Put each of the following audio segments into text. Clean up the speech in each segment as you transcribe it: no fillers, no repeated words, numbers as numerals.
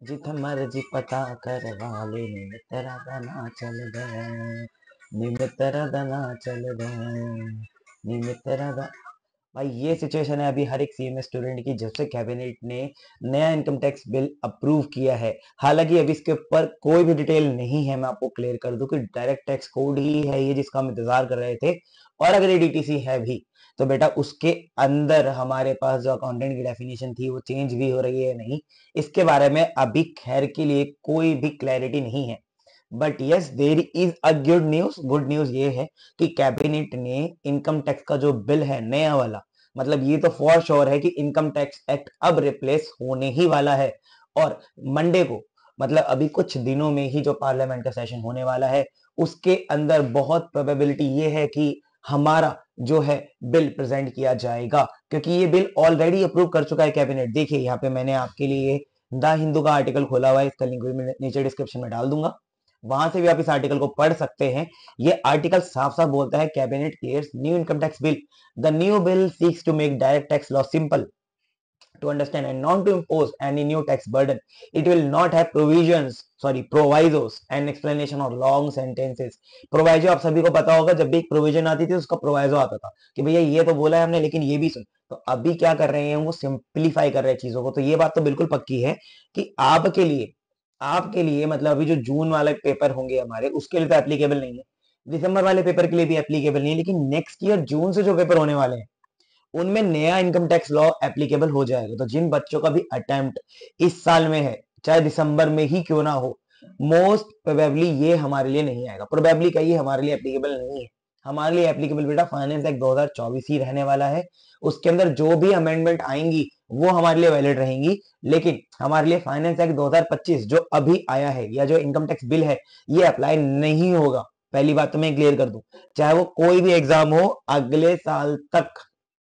जिथे मर्जी पता करवा ले नी तेरा दना चल दे नी तेरा दना चल दे नी तेरा दा। भाई ये सिचुएशन है अभी हर एक सीएमए स्टूडेंट की, जब से कैबिनेट ने नया इनकम टैक्स बिल अप्रूव किया है। हालांकि अभी इसके ऊपर कोई भी डिटेल नहीं है, मैं आपको क्लियर कर दूं कि डायरेक्ट टैक्स कोड ही है ये जिसका हम इंतजार कर रहे थे। और अगर ये डीटीसी है भी तो बेटा उसके अंदर हमारे पास जो अकाउंटेंट की डेफिनेशन थी वो चेंज भी हो रही है नहीं, इसके बारे में अभी खैर के लिए कोई भी क्लैरिटी नहीं है। But yes there is a good news ये है कि कैबिनेट ने इनकम टैक्स का जो बिल है नया वाला, मतलब ये तो फॉर श्योर है कि इनकम टैक्स एक्ट अब रिप्लेस होने ही वाला है। और मंडे को, मतलब अभी कुछ दिनों में ही जो पार्लियामेंट का सेशन होने वाला है उसके अंदर बहुत प्रोबेबिलिटी ये है कि हमारा जो है बिल प्रेजेंट किया जाएगा, क्योंकि ये बिल ऑलरेडी अप्रूव कर चुका है कैबिनेट। देखिए यहाँ पे मैंने आपके लिए द हिंदू का आर्टिकल खोला हुआ है, इसका लिंक भी मैं नीचे डिस्क्रिप्शन में डाल दूंगा, वहां से भी आप इस आर्टिकल को पढ़ सकते हैं। ये आर्टिकल साफ साफ बोलता है cabinet clears new income tax bill, the new bill seeks to make direct tax law simple to understand and not to impose any new tax burden. It will not have provisos and explanation or long sentences. Proviso आप सभी को पता होगा, जब भी एक provision आती थी उसका प्रोवाइजो आता था कि भैया ये तो बोला है हमने लेकिन ये भी सुन। तो अभी क्या कर रहे हैं वो सिंप्लीफाई कर रहे हैं चीजों को। तो ये बात तो बिल्कुल पक्की है कि आपके लिए मतलब अभी जो जून वाले पेपर होंगे हमारे उसके लिए तो एप्लीकेबल नहीं है, दिसंबर वाले पेपर के लिए भी एप्लीकेबल नहीं है, लेकिन नेक्स्ट ईयर जून से जो पेपर होने वाले हैं उनमें नया इनकम टैक्स लॉ एप्लीकेबल हो जाएगा। तो जिन बच्चों का भी अटेम्प्ट इस साल में है, चाहे दिसंबर में ही क्यों ना हो, मोस्ट प्रोबेबली ये हमारे लिए नहीं आएगा। प्रोबेबली का ये हमारे लिए एप्लीकेबल नहीं है। हमारे लिए एप्लीकेबल बेटा फाइनेंस एक्ट 2024 ही रहने वाला है। उसके अंदर जो भी अमेंडमेंट आएंगी वो हमारे लिए वैलिड रहेंगी, लेकिन हमारे लिए फाइनेंस एक्ट 2025 जो अभी आया है या जो इनकम टैक्स बिल है ये अप्लाई नहीं होगा। पहली बात तो मैं क्लियर कर दूं, चाहे वो कोई भी एग्जाम हो अगले साल तक,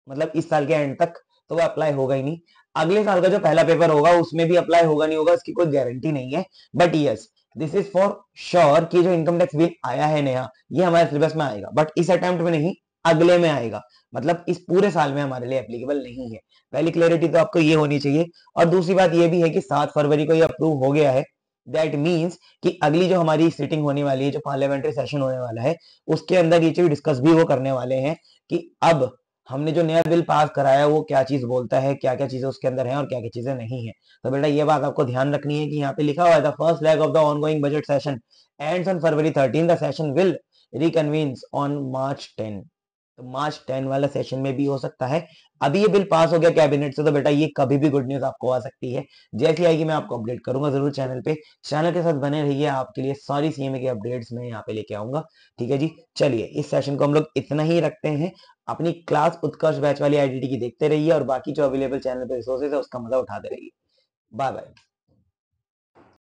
मतलब इस साल के एंड तक तो वो अप्लाई होगा ही नहीं। अगले साल का जो पहला पेपर होगा उसमें भी अप्लाई होगा नहीं होगा इसकी कोई गारंटी नहीं है। But yes this is for sure कि जो इनकम टैक्स बिल आया है नया ये हमारे सिलेबस में आएगा, बट इस अटेम्प्ट में नहीं, अगले में आएगा। मतलब इस पूरे साल में हमारे लिए एप्लीकेबल नहीं है। पहली क्लैरिटी तो आपको ये होनी चाहिए। और दूसरी बात ये भी है कि 7 फरवरी को ये अप्रूव हो गया है। दैट मीन्स कि अगली जो हमारी सीटिंग होने वाली है, जो पार्लियामेंट्री सेशन होने वाला है, उसके अंदर ये चीज डिस्कस भी वो करने वाले हैं कि अब हमने जो नया बिल पास कराया वो क्या चीज बोलता है, क्या क्या चीजें उसके अंदर है और क्या क्या चीजें नहीं है। तो बेटा ये बात आपको ध्यान रखनी है कि यहाँ पे लिखा हुआ है the first leg of the ongoing budget session ends on February 13, the session will reconvenes on March 10। तो March 10 वाला सेशन में भी हो सकता है। अभी ये बिल पास हो गया कैबिनेट से तो बेटा ये कभी भी गुड न्यूज आपको आ सकती है। जैसी आएगी मैं आपको अपडेट करूंगा जरूर चैनल पे। चैनल के साथ बने रहिए, आपके लिए सारी सीएमए के अपडेट्स मैं यहाँ पे लेके आऊंगा। ठीक है जी, चलिए इस सेशन को हम लोग इतना ही रखते हैं। अपनी क्लास उत्कर्ष बैच वाली आईडीटी की देखते रहिए और बाकी जो अवेलेबल चैनल पे रिसोर्सेज है उसका मजा उठाते रहिए। Bye bye.